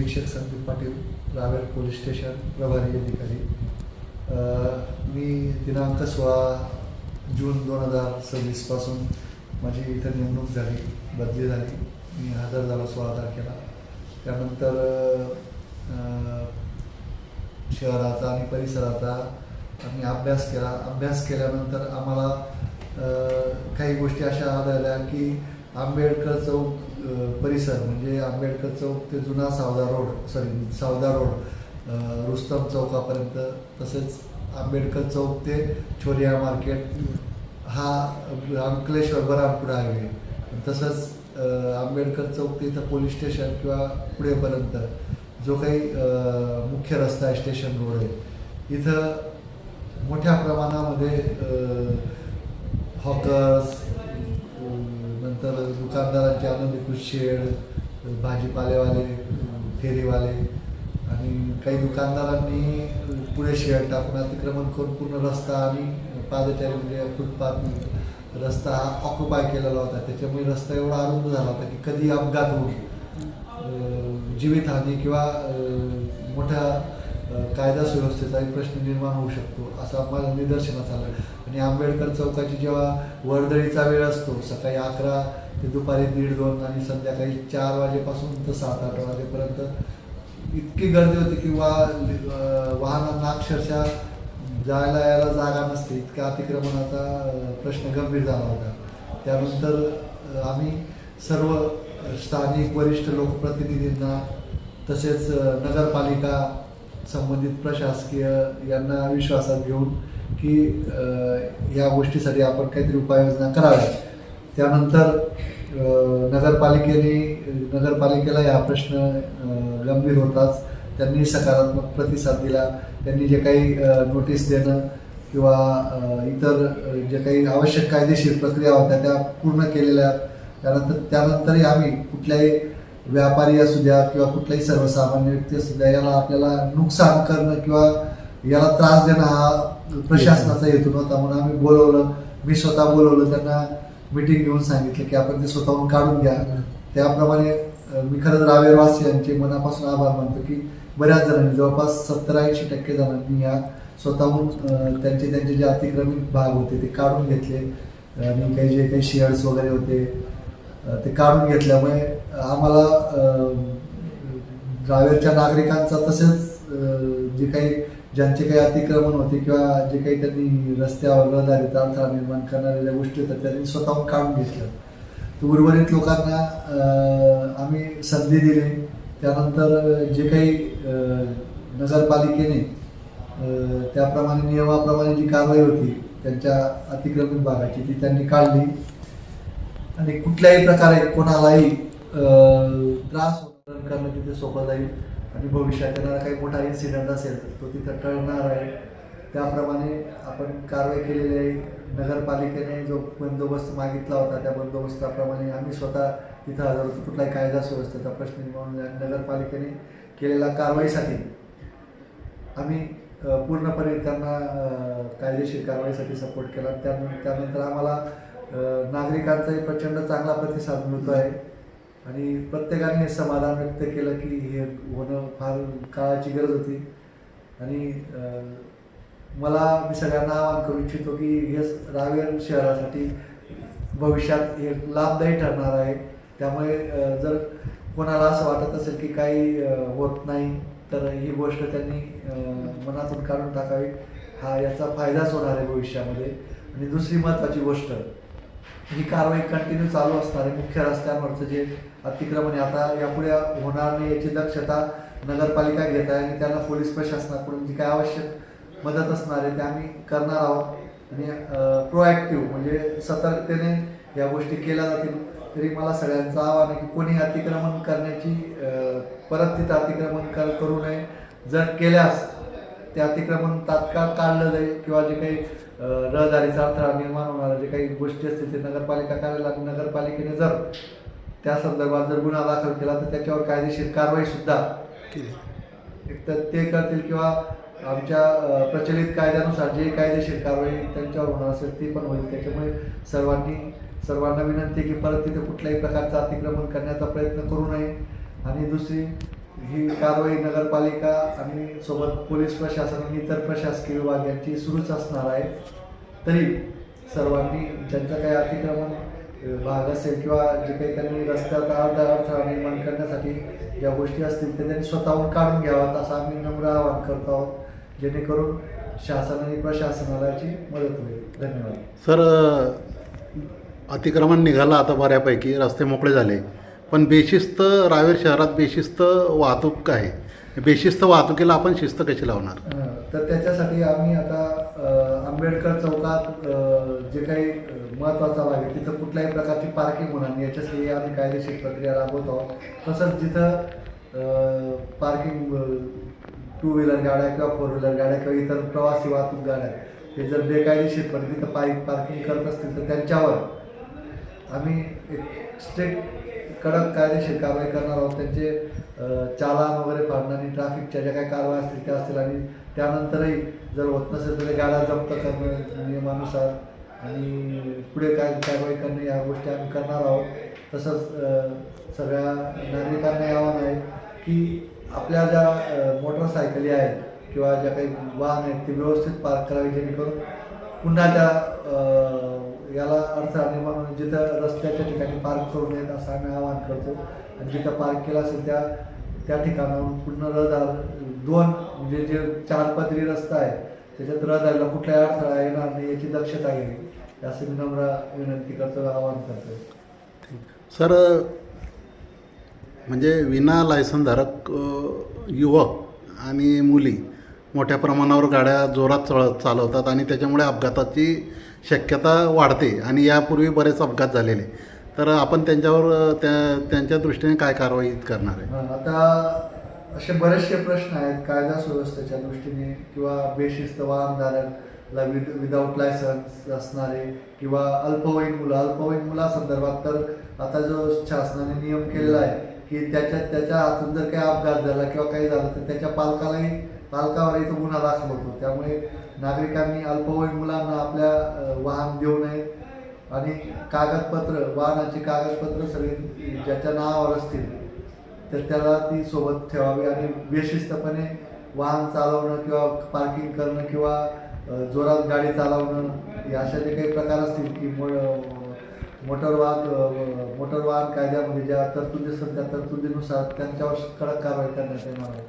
निरीक्षक Sandeep Patil, Raver police station प्रभारी अधिकारी। मी दिनांक 16 जून 2026 पासून माझी इथं नेमणूक झाली, बदली झाली। मी हजर झालो 16 तारखेला। त्यानंतर शहराचा आणि परिसराचा आम्ही अभ्यास केला। अभ्यास केल्यानंतर आम्हाला काही गोष्टी अशा आढळल्या की आंबेडकर चौक परिसर म्हणजे आंबेडकर चौक ते जुना सावदा रोड रुस्तम चौकापर्यंत, तसेच आंबेडकर चौक ते छोरिया मार्केट हा अंकलेश्वर बरामपुरा हायवे, तसंच आंबेडकर चौक ते इथं पोलीस स्टेशन किंवा पुढेपर्यंत जो काही मुख्य रस्ता आहे, स्टेशन रोड आहे, इथं मोठ्या प्रमाणामध्ये हॉकर्स, नंतर दुकानदारांचे अनधिकृत शेड, भाजीपालेवाले, फेरीवाले आणि काही दुकानदारांनी पुढे शेड टाकून अतिक्रमण करून पूर्ण रस्ता आणि पादचारी म्हणजे फुटपाथ रस्ता ऑक्युपाय केलेला होता। त्याच्यामुळे रस्ता एवढा अरुंद झाला होता की कधी अपघात होऊन जीवितहानी किंवा मोठ्या कायदा सुव्यवस्थेचाही प्रश्न निर्माण होऊ शकतो, असं माझ्या निदर्शनास आलं। आणि आंबेडकर चौकाची जेव्हा वर्दळीचा वेळ असतो, सकाळी 11 ते दुपारी 1:30-2 आणि संध्याकाळी 4 वाजेपासून तर 7-8 वाजेपर्यंत इतकी गर्दी होती की वाहनांना अक्षरशः जायला यायला जागा नसते, इतक्या अतिक्रमणाचा प्रश्न गंभीर झाला होता। त्यानंतर आम्ही सर्व स्थानिक वरिष्ठ लोकप्रतिनिधींना तसेच नगरपालिका, संबंधित प्रशासकीय यांना विश्वासात घेऊन की या गोष्टीसाठी आपण काहीतरी उपाययोजना कराव्या। त्यानंतर नगरपालिकेला हा प्रश्न गंभीर होताच त्यांनी सकारात्मक प्रतिसाद दिला। त्यांनी जे काही नोटीस देणं किंवा इतर जे काही आवश्यक कायदेशीर प्रक्रिया होत्या त्या पूर्ण केलेल्या। त्यानंतरही आम्ही कुठल्याही व्यापारी असू द्या किंवा कुठल्याही सर्वसामान्य व्यक्ती असू द्या, याला आपल्याला नुकसान करणं किंवा याला त्रास देणं हा प्रशासनाचा हेतू नव्हता, म्हणून आम्ही बोलवलं। मी स्वतः बोलवलं, त्यांना मीटिंग घेऊन सांगितलं की आपण ते स्वतःहून काढून घ्या। त्याप्रमाणे मी खरंच रावेरवासियांचे मनापासून आभार मानतो की बऱ्याच जणांनी, जवळपास 70-80% जणांनी या स्वतःहून त्यांचे जे अतिक्रमित भाग होते ते काढून घेतले आणि जे काही शेअर्स वगैरे होते ते काढून घेतल्यामुळे आम्हाला रावेरच्या नागरिकांचा तसेच ज्यांचे काही अतिक्रमण होते किंवा जे काही त्यांनी रस्त्यावर रहदारीत अडथळा निर्माण करणाऱ्या ज्या गोष्टी होत्या त्यांनी स्वतःहून काढून घेतल्या। तर उर्वरित लोकांना आम्ही संधी दिली। त्यानंतर जे काही नगरपालिकेने त्याप्रमाणे नियमाप्रमाणे जी कारवाई होती त्यांच्या अतिक्रमित भागाची ती त्यांनी काढली आणि कुठल्याही प्रकारे कोणालाही त्रास करणं तिथे सोपं जाईल आणि भविष्यात येणारा काही मोठा इन्सिडेंट असेल तो तिथं टळणार आहे। त्याप्रमाणे आपण कारवाई केलेली आहे। नगरपालिकेने जो बंदोबस्त मागितला होता त्या बंदोबस्ताप्रमाणे आम्ही स्वतः तिथं हजर होतो। कुठलाही कायदा सुव्यवस्थेचा प्रश्न निर्माण नगरपालिकेने केलेल्या कारवाईसाठी आम्ही पूर्णपणे त्यांना कायदेशीर कारवाईसाठी सपोर्ट केला। त्यानंतर आम्हाला नागरिकांचाही प्रचंड चांगला प्रतिसाद मिळतो आहे आणि प्रत्येकाने हे समाधान व्यक्त केलं की हे होणं फार काळाची गरज होती। आणि मी सगळ्यांना आवाहन करू इच्छितो की हे रावेर शहरासाठी भविष्यात हे लाभदायी ठरणार आहे। त्यामुळे जर कोणाला असं वाटत असेल की काही होत नाही तर ही गोष्ट त्यांनी मनातून काढून टाकावी, याचा फायदाच होणार आहे भविष्यामध्ये। आणि दुसरी महत्त्वाची गोष्ट, ही कारवाई कंटिन्यू चालू असणार आहे। मुख्य रस्त्यांवरचं जे अतिक्रमण आता यापुढे होणार नाही याची दक्षता नगरपालिका घेत आहे आणि त्यांना पोलीस प्रशासनाकडून जी काय आवश्यक मदत असणार आहे ते आम्ही करणार आहोत। आणि प्रोॲक्टिव्ह म्हणजे सतर्कतेने या गोष्टी केल्या जातील। तरी मला सगळ्यांचं आव्हान आहे की कोणी अतिक्रमण करण्याची परत तिथं अतिक्रमण करू नये। जर केल्यास ते अतिक्रमण तात्काळ काढलं जाईल किंवा जे काही रहदारीचा अडथळा निर्माण होणाऱ्या जे काही गोष्टी असतील ते नगरपालिका करेल आणि नगरपालिकेने जर त्या संदर्भात जर गुन्हा दाखल केला तर त्याच्यावर कायदेशीर कारवाई सुद्धा एक तर ते करतील किंवा आमच्या प्रचलित कायद्यानुसार जे कायदेशीर कारवाई त्यांच्यावर होणार असेल ती पण होईल। त्याच्यामुळे सर्वांना विनंती की परत तिथे कुठल्याही प्रकारचं अतिक्रमण करण्याचा प्रयत्न करू नये। आणि दुसरी ही कारवाई नगरपालिका आणि सोबत पोलीस प्रशासन आणि इतर प्रशासकीय विभाग यांची सुरूच असणार आहे. तरी सर्वांनी ज्यांचं काही अतिक्रमण भाग असेल किंवा जे काही त्यांनी रस्त्यात अडथळा निर्माण करण्यासाठी ज्या गोष्टी असतील ते त्यांनी स्वतःहून काढून घ्याव्यात असं आम्ही नम्र आवाहन करतो आहोत, जेणेकरून शासन आणि प्रशासनाला याची मदत होईल. धन्यवाद. सर, अतिक्रमण निघालं आता बऱ्यापैकी, रस्ते मोकळे झाले, पण बेशिस्त रावेर शहरात बेशिस्त वाहतूक आहे. बेशिस्त वाहतुकीला आपण शिस्त कशी लावणार? तर त्याच्यासाठी आम्ही आता आंबेडकर चौकात जे काही महत्त्वाचा भाग आहे तिथं कुठल्याही प्रकारची पार्किंग होणार नाही याच्यासाठी आम्ही कायदेशीर प्रक्रिया राबवत आहोत. तसंच जिथं पार्किंग टू व्हीलर गाड्या किंवा फोर व्हीलर गाड्या किंवा इतर प्रवासी वाहतूक गाड्या हे जर बेकायदेशीरपणे तिथं पार्किंग करत असतील तर त्यांच्यावर आम्ही एक स्ट्रिक्ट कडक कायदेशीर कारवाई करणार आहोत. त्यांचे चालान वगैरे फाडणं आणि ट्रॅफिकच्या ज्या काही कारवाई असतील त्या असतील आणि त्यानंतरही जर होत नसेल तर गाड्या जप्त करणं नियमानुसार आणि पुढे काय कारवाई करणं या गोष्टी आम्ही करणार आहोत. तसंच सगळ्या नागरिकांना आव्हान आहे की आपल्या ज्या मोटरसायकली आहेत किंवा ज्या काही वाहन आहेत ते व्यवस्थित पार्क करावे, जेणेकरून पुन्हा त्या याला अडथळा निर्माण होऊन जिथं रस्त्याच्या ठिकाणी पार्क करू नयेत असं आम्ही आवाहन करतो. आणि जिथं पार्क केला असेल त्या ठिकाणाहून पूर्ण रहदार म्हणजे जे 4 पदरी रस्ता आहे त्याच्यात रहदारीला कुठलाही अडथळा येणार नाही याची दक्षता घ्यावी असं मी नम्र विनंती करतो, आवाहन करतो. सर, म्हणजे विना लायसनधारक युवक आणि मुली मोठ्या प्रमाणावर गाड्या जोरात चालवतात आणि त्याच्यामुळे अपघाताची शक्यता वाढते आणि यापूर्वी बरेच अपघात झालेले. तर आपण त्यांच्यावर त्यांच्या दृष्टीने काय कारवाई करणार आहे? आता असे बरेचसे प्रश्न आहेत कायदा सुव्यवस्थेच्या दृष्टीने किंवा बेशिस्त वाहनधारकला विदाऊट लायसन्स असणारे किंवा अल्पवयीन मुलासंदर्भात तर आता जो शासनाने नियम केलेला आहे की त्याच्या हातून जर काही अपघात झाला किंवा काही झालं तर त्याच्या पालकावरही तो गुन्हा दाखल होतो. त्यामुळे नागरिकांनी अल्पवयीन मुलांना आपल्या वाहन देऊ नये आणि वाहनाची कागदपत्र सगळी ज्याच्या नावावर असतील तर त्याला ती सोबत ठेवावी आणि बेशिस्तपणे वाहन चालवणं किंवा पार्किंग करणं किंवा जोरात गाडी चालवणं हे अशा जे काही प्रकार असतील की मोटर वाहन कायद्यामध्ये ज्या तरतुदी असतात त्या तरतुदीनुसार त्यांच्यावर कडक कारवाई करण्यात येणार आहे.